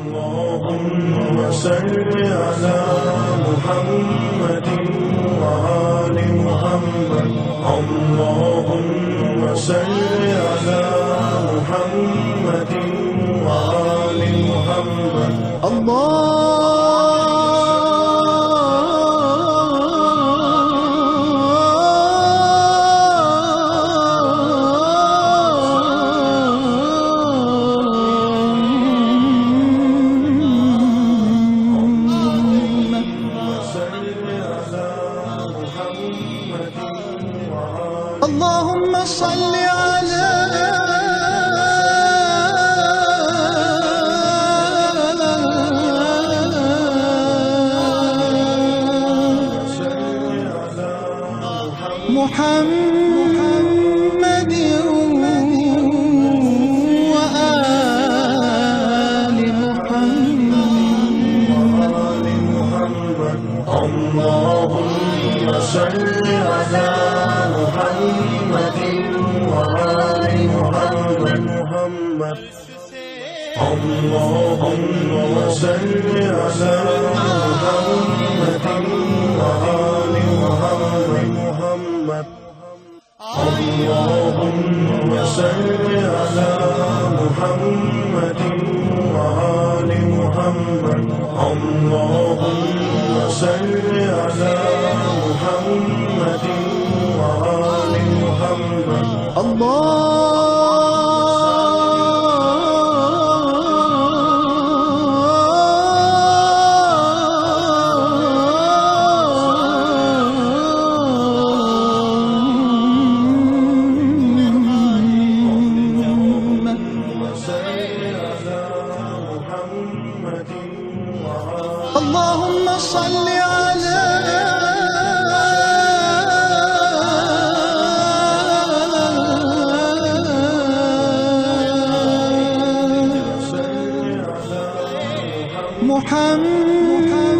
اللهم صل على محمد وآل محمد. اللهم صل على محمد وآل محمد. اللهم صل على محمد وآل محمد. اللهم صل على محمد وآل محمد. اللهم صل على محمد وآل محمد. اللهم صل على محمد وآل محمد. اللهم صل على محمد وآل محمد. اللهم صل على محمد